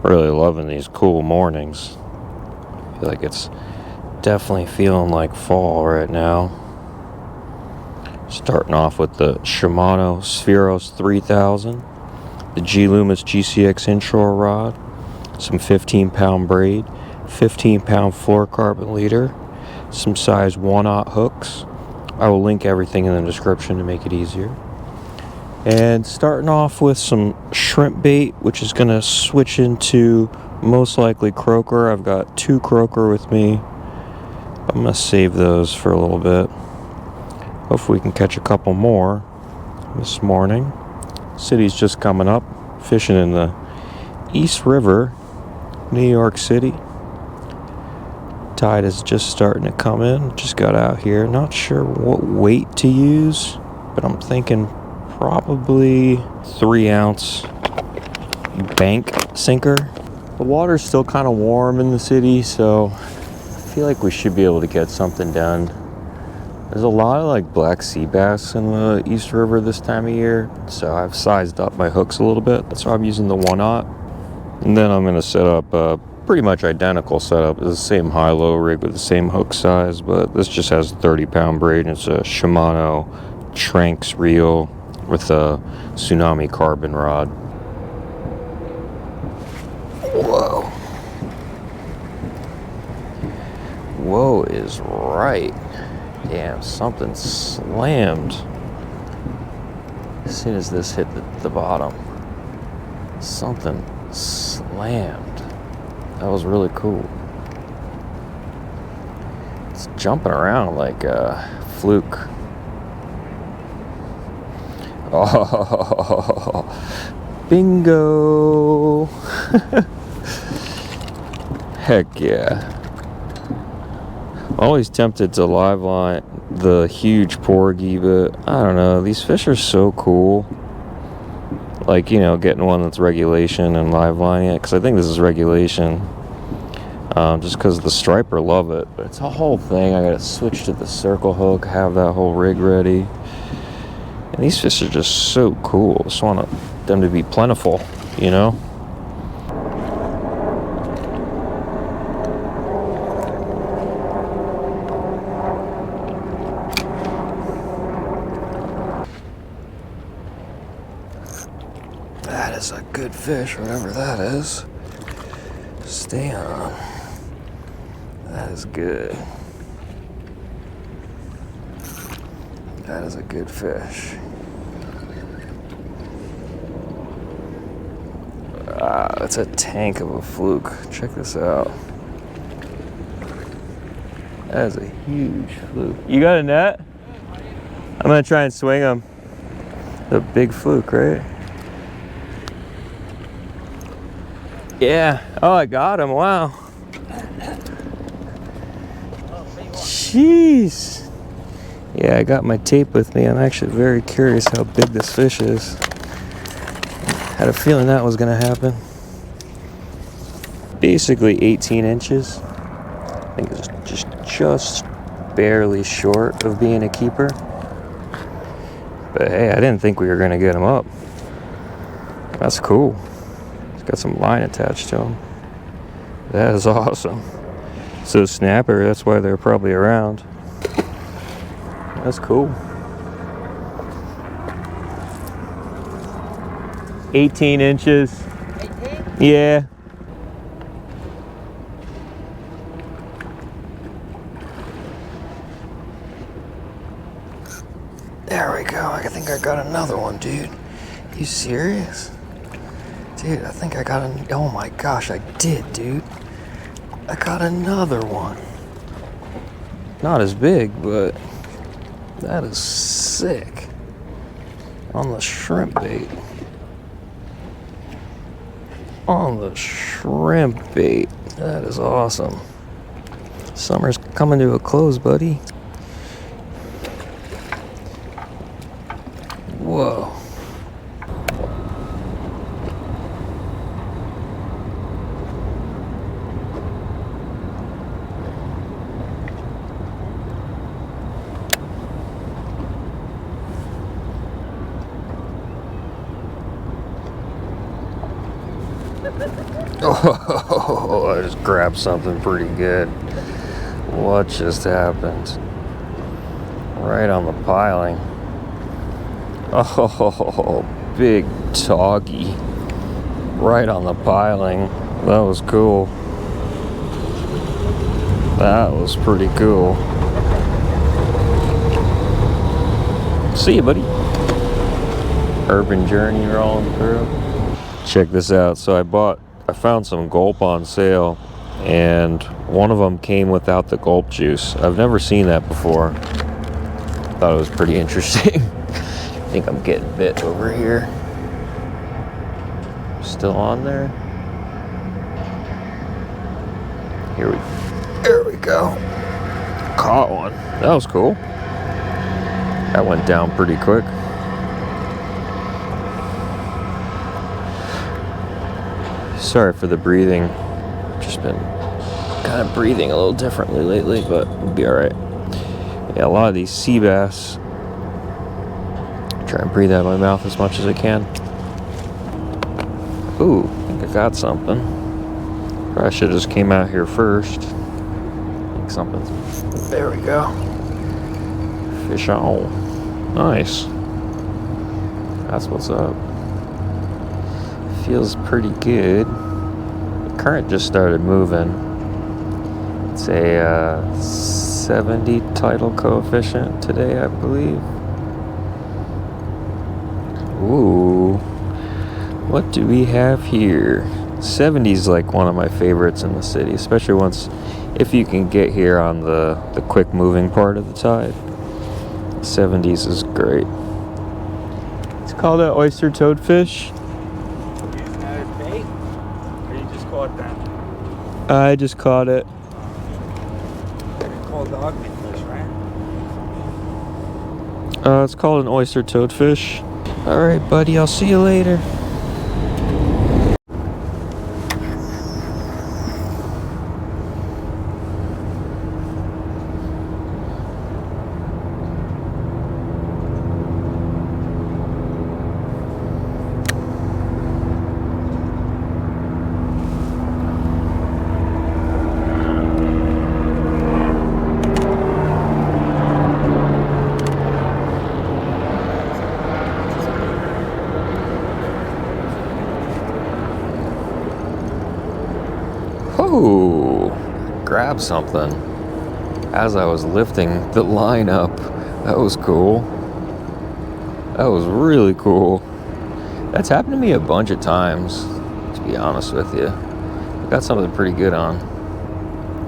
Really loving these cool mornings. I feel like it's definitely feeling like fall right now. Starting off with the Shimano Spheros 3000, the G Loomis GCX inshore rod, some 15-pound braid, 15-pound fluorocarbon leader, some size 1/0 hooks. I will link everything in the description to make it easier. And starting off with some shrimp bait, which is going to switch into most likely croaker. I've got 2 croaker with me. I'm going to save those for a little bit. Hopefully we can catch a couple more this morning. City's just coming up. Fishing in the East River, New York City. Tide is just starting to come in. Just got out here. Not sure what weight to use, but I'm thinking probably 3-ounce bank sinker. The water's still kind of warm in the city, so I feel like we should be able to get something done. There's a lot of like black sea bass in the East River this time of year, so I've sized up my hooks a little bit. That's why I'm using the 1/0. And then I'm going to set up a pretty much identical setup. It's the same high-low rig with the same hook size, but this just has a 30-pound braid, and it's a Shimano Tranx reel with a Tsunami carbon rod. Whoa. Whoa is right. Damn, something slammed as soon as this hit the bottom. Something slammed. That was really cool. It's jumping around like a fluke. Oh, bingo. Heck yeah. I'm always tempted to live line the huge porgy, but I don't know. These fish are so cool. Like, you know, getting one that's regulation and live lining it, because I think this is regulation. Just because the striper love it. But it's a whole thing. I gotta switch to the circle hook, have that whole rig ready. And these fish are just so cool. I just want them to be plentiful, you know? That is a good fish, whatever that is. Stay on. That is good. That is a good fish. That's a tank of a fluke. Check this out. That is a huge fluke. You got a net? I'm gonna try and swing him. The big fluke, right? Yeah. Oh, I got him. Wow. Jeez. Yeah, I got my tape with me. I'm actually very curious how big this fish is. Had a feeling that was going to happen. Basically 18 inches. I think it's just barely short of being a keeper. But hey, I didn't think we were going to get him up. That's cool. He's got some line attached to him. That is awesome. So snapper, that's why they're probably around. That's cool. 18 inches. 18? Yeah. There we go. I think I got another one, dude. You serious? Dude, I think I got oh my gosh, I did, dude. I got another one. Not as big, but that is sick. On the shrimp bait. On the shrimp bait. That is awesome. Summer's coming to a close, buddy. Whoa. Oh, I just grabbed something pretty good. What just happened? Right on the piling. Oh, big toggy. Right on the piling. That was cool. That was pretty cool. See you, buddy. Urban journey rolling through. Check this out. So I found some gulp on sale, and one of them came without the gulp juice. I've never seen that before. Thought it was pretty interesting. I think I'm getting bit over here. Still on there? There we go. Caught one. That was cool. That went down pretty quick. Sorry for the breathing. Just been kind of breathing a little differently lately, but it'll be alright. Yeah, a lot of these sea bass, try and breathe out of my mouth as much as I can. Ooh, I think I got something. Probably should have just came out here first. I think something's... There we go. Fish on. Nice. That's what's up. Feels pretty good. The current just started moving. It's a 70 tidal coefficient today, I believe. Ooh. What do we have here? 70 is like one of my favorites in the city, especially if you can get here on the quick moving part of the tide. 70s is great. It's called an oyster toadfish. I just caught it. Called dogfish, right? It's called an oyster toadfish. Alright, buddy, I'll see you later. Oh, grabbed something as I was lifting the line up. That was cool. That was really cool. That's happened to me a bunch of times, to be honest with you. I got something pretty good on.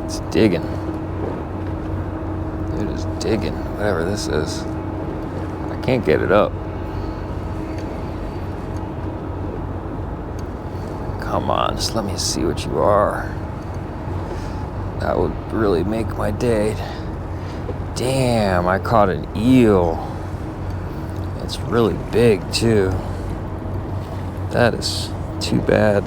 It's digging. It is digging, whatever this is. I can't get it up. Come on, just let me see what you are. That would really make my day. Damn, I caught an eel. It's really big, too. That is too bad.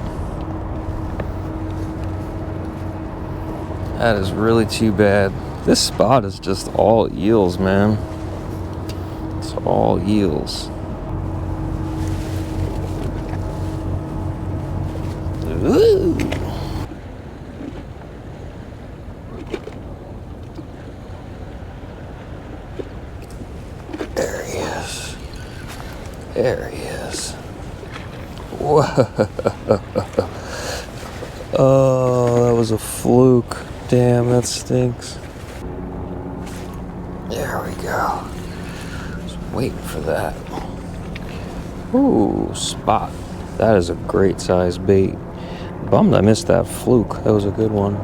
That is really too bad. This spot is just all eels, man. It's all eels. Ooh. There he is. There he is. Whoa. Oh, that was a fluke. Damn, that stinks. There we go. Just waiting for that. Ooh, spot. That is a great size bait. Bummed I missed that fluke. That was a good one.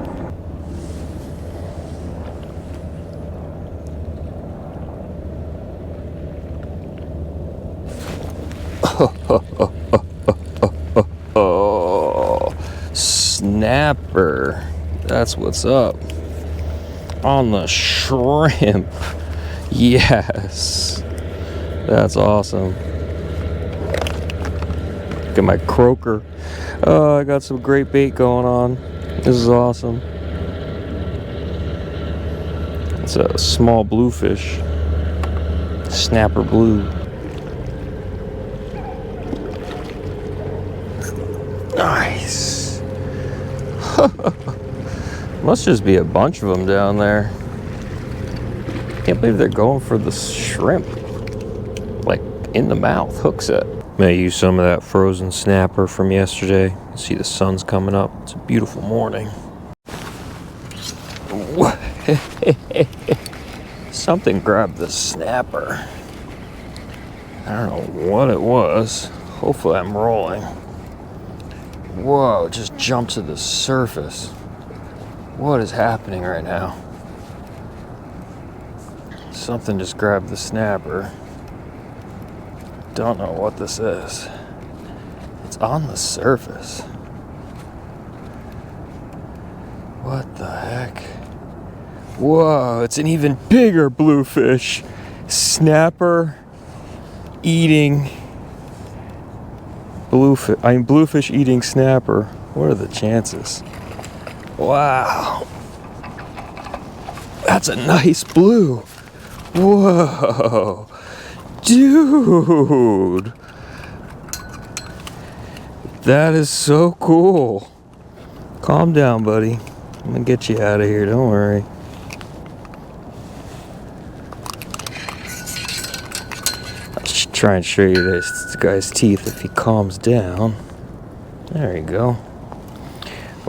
Oh, snapper. That's what's up. On the shrimp. Yes. That's awesome. Look at my croaker. Oh, I got some great bait going on. This is awesome. It's a small bluefish. Snapper blue. Nice. Must just be a bunch of them down there. Can't believe they're going for the shrimp. Like in the mouth, hook set. May use some of that frozen snapper from yesterday. See the sun's coming up. It's a beautiful morning. Something grabbed the snapper. I don't know what it was. Hopefully I'm rolling. Whoa, it just jumped to the surface. What is happening right now? Something just grabbed the snapper. Don't know what this is. It's on the surface. What the heck? Whoa, it's an even bigger bluefish. Snapper eating bluefish eating snapper. What are the chances? Wow. That's a nice blue. Whoa. Dude. That is so cool. Calm down, buddy. I'm gonna get you out of here, don't worry. I'll just try and show you this guy's teeth if he calms down. There you go.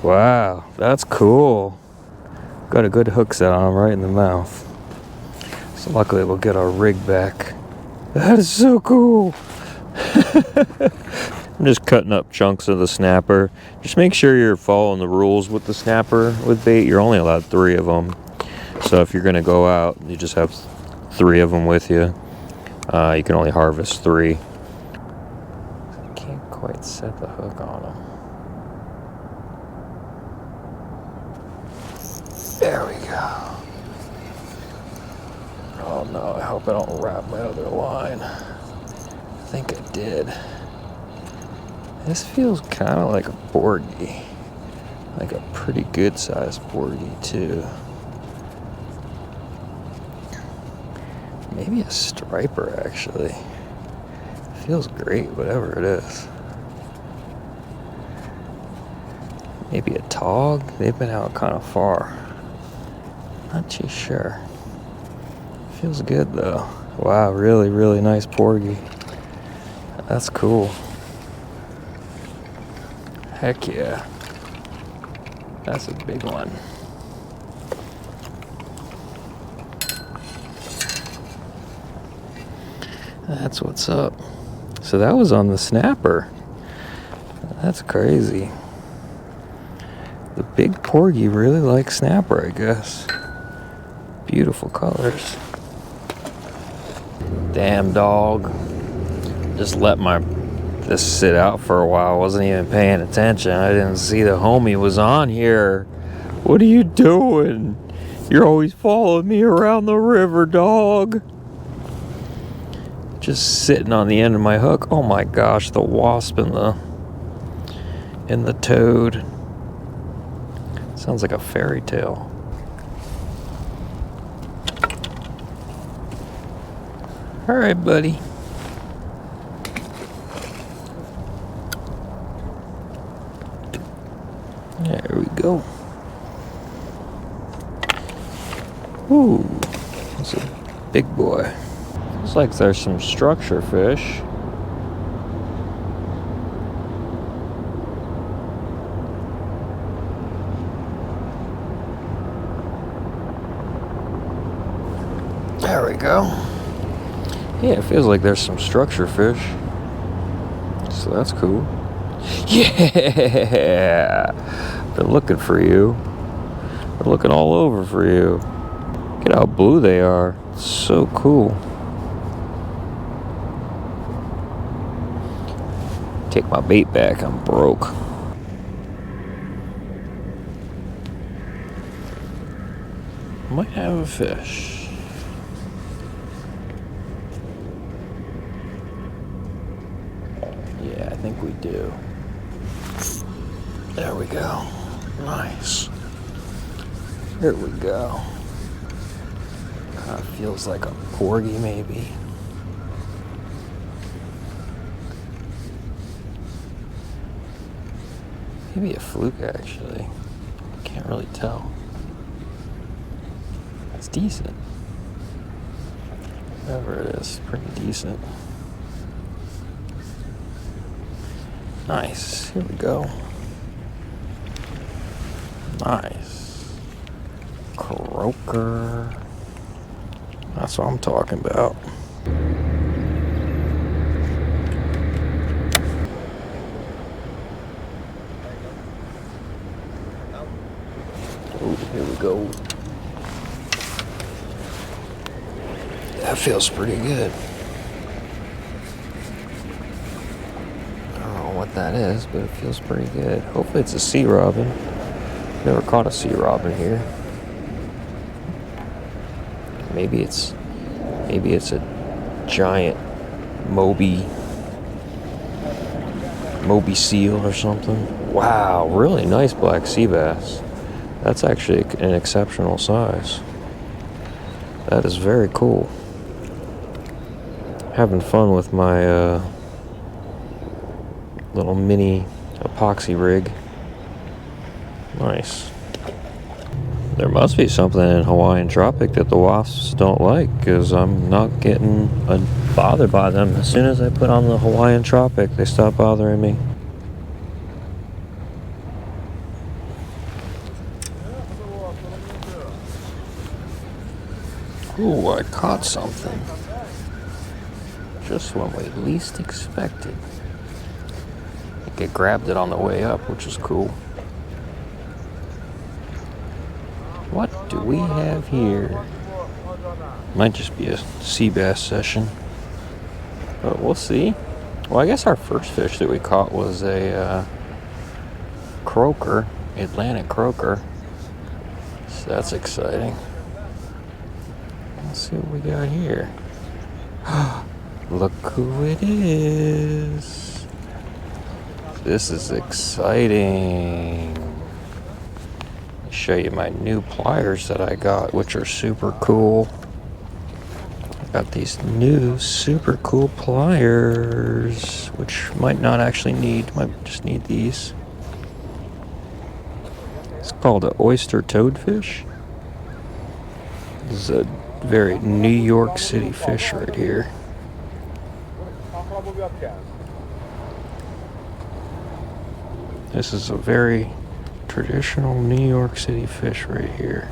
Wow, that's cool. Got a good hook set on him right in the mouth. So luckily we'll get our rig back. That is so cool. I'm just cutting up chunks of the snapper. Just make sure you're following the rules with the snapper with bait. You're only allowed 3 of them. So if you're gonna go out, you just have 3 of them with you. You can only harvest 3. Can't quite set the hook on them. There we go. Oh no, I hope I don't wrap my other line. I think I did. This feels kind of like a Porgi. Like a pretty good sized Porgi too. Maybe a striper actually. Feels great, whatever it is. Maybe a tog? They've been out kind of far. Not too sure. Feels good though. Wow, really, really nice Porgi. That's cool. Heck yeah. That's a big one. That's what's up. So that was on the snapper. That's crazy. The big Porgi really likes snapper, I guess. Beautiful colors. Damn dog. Just let this sit out for a while. Wasn't even paying attention. I didn't see the homie was on here. What are you doing? You're always following me around the river, dog. Just sitting on the end of my hook. Oh my gosh, the wasp and the toad. Sounds like a fairy tale. All right, buddy. There we go. Ooh, that's a big boy. Looks like there's some structure fish. There we go. Yeah, it feels like there's some structure fish. So that's cool. Yeah! Been looking for you. Been looking all over for you. Look at how blue they are. So cool. Take my bait back, I'm broke. Might have a fish. Yeah, I think we do. There we go. Nice. Here we go. Kind of feels like a Porgi maybe. Maybe a fluke actually. Can't really tell. It's decent. Whatever it is, pretty decent. Nice. Here we go. Nice. Croaker. That's what I'm talking about. Oh, here we go. That feels pretty good. I don't know what that is, but it feels pretty good. Hopefully it's a sea robin. Never caught a sea robin here. Maybe it's a giant Moby seal or something. Wow, really nice black sea bass. That's actually an exceptional size. That is very cool. Having fun with my little mini epoxy rig. Nice. There must be something in Hawaiian Tropic that the wasps don't like, because I'm not getting bothered by them. As soon as I put on the Hawaiian Tropic, they stop bothering me. Ooh, I caught something. Just when we least expected. I think I grabbed it on the way up, which is cool. What do we have here? Might just be a sea bass session, but we'll see. Well, I guess our first fish that we caught was a croaker, Atlantic croaker. So that's exciting. Let's see what we got here. Look who it is. This is exciting. Show you my new pliers that I got, which are super cool. I got these new super cool pliers, which might not actually need, might just need these. It's called an Oyster toadfish. This is a very New York City fish right here. This is a very traditional New York City fish right here.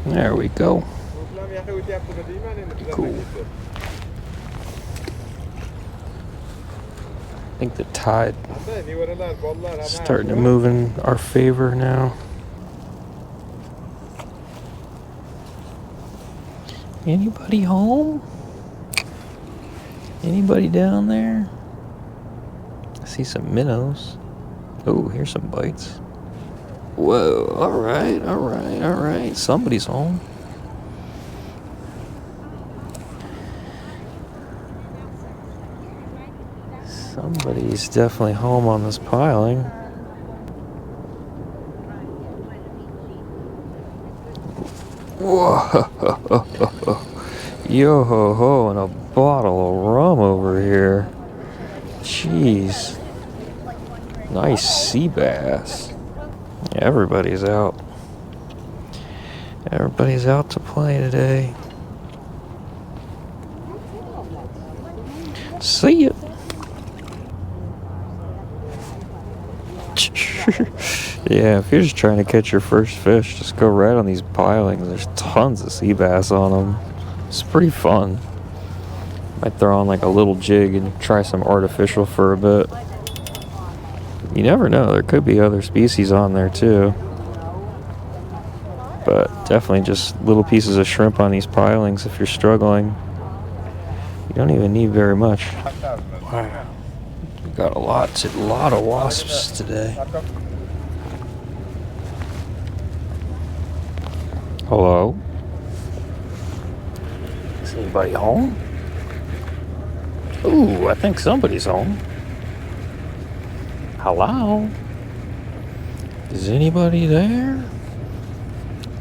There we go. Cool. I think the tide is starting to move in our favor now. Anybody home? Anybody down there? I see some minnows. Oh, here's some bites. Whoa, alright. Somebody's home. Somebody's definitely home on this piling. Whoa. Yo ho ho, and a bottle of rum over here. Jeez. Nice sea bass. Everybody's out. Everybody's out to play today. See ya. Yeah, if you're just trying to catch your first fish, just go right on these pilings. There's tons of sea bass on them. It's pretty fun. Might throw on like a little jig and try some artificial for a bit. You never know, there could be other species on there too. But definitely just little pieces of shrimp on these pilings if you're struggling. You don't even need very much. Wow. We got a lot of wasps today. Hello? Is anybody home? Ooh, I think somebody's home. Hello? Is anybody there?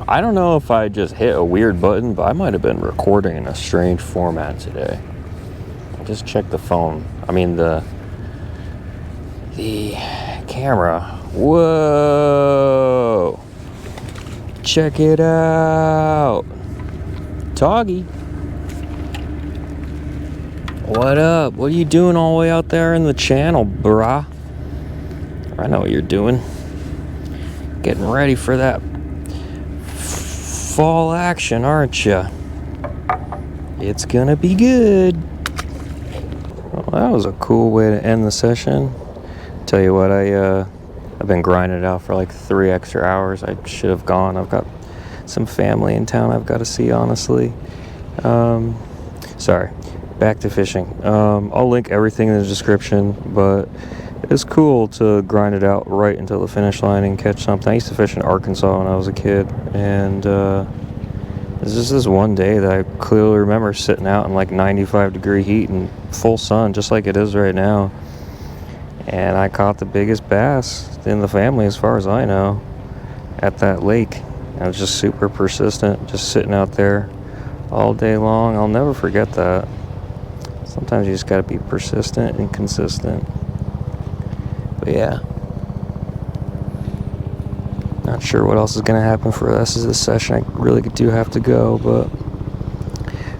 I don't know if I just hit a weird button, but I might have been recording in a strange format today. I just checked the phone. I mean the the camera. Whoa! Check it out! Toggy! What up? What are you doing all the way out there in the channel, brah? I know what you're doing. Getting ready for that fall action, aren't you? It's gonna be good. Well, that was a cool way to end the session. Tell you what, I've been grinding it out for like 3 extra hours. I should have gone. I've got some family in town I've got to see, honestly. Sorry. Back to fishing. I'll link everything in the description, but it's cool to grind it out right until the finish line and catch something. I used to fish in Arkansas when I was a kid, and there's just this one day that I clearly remember sitting out in like 95-degree heat and full sun, just like it is right now. And I caught the biggest bass in the family, as far as I know, at that lake. I was just super persistent, just sitting out there all day long. I'll never forget that. Sometimes you just got to be persistent and consistent. But yeah. Not sure what else is going to happen for the rest of this session. I really do have to go, but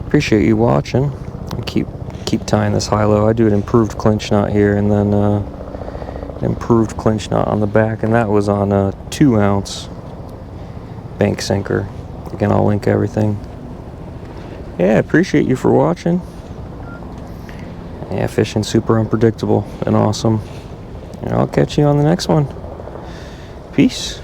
appreciate you watching. And keep tying this high-low. I do an improved clinch knot here, and then an improved clinch knot on the back, and that was on a 2-ounce bank sinker. Again, I'll link everything. Yeah, appreciate you for watching. Yeah, fishing super unpredictable and awesome. And I'll catch you on the next one. Peace.